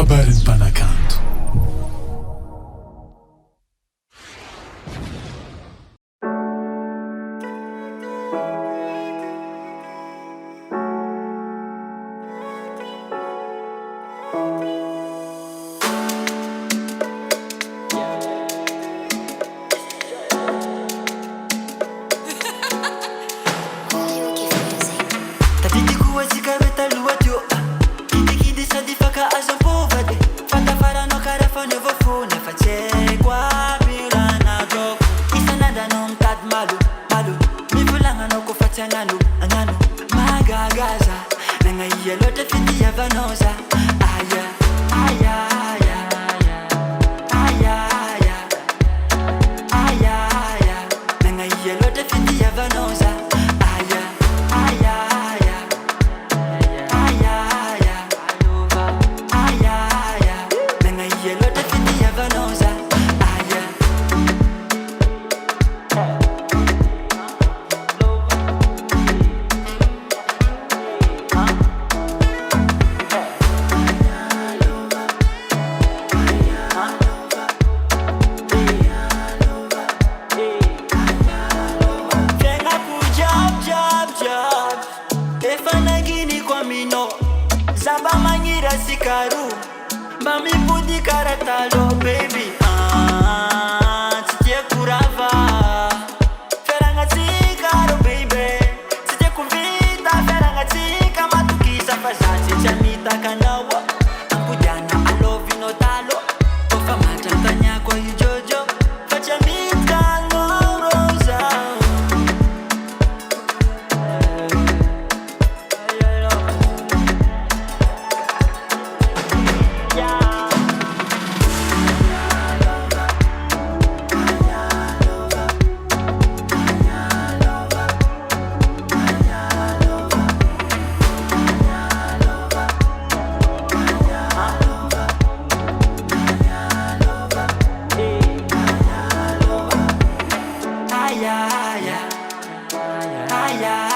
kabarin Panakant. Tafiti kuwa zikareta luadio Kidi sadi faka azo povade Fata fara no karafa nevo fune Face kwa pila na jok Isa nada no mtad malu Mifulanga no kufatia nganu Magagaza Nanga iya lote fiti ya vanoza Aya, aya, aya Aya, aya Aya, aya Nanga iya lote fiti ya vanoza Aya, aya, aya Aya, aya Aya, aya Nanga iya lote fiti ya vanoza Aya Venga ku jab Efana gini kwa mino Zamba manyira sikaru Mami pudi karatalo baby Tije kurava Feranga sikaru baby Tije kuvita feranga sika matukisa Fazati chanita kanawa Ampujana alovi no talo Ofa matantanya kwa yujojo Fachamita no rosa Aya, aya, aya.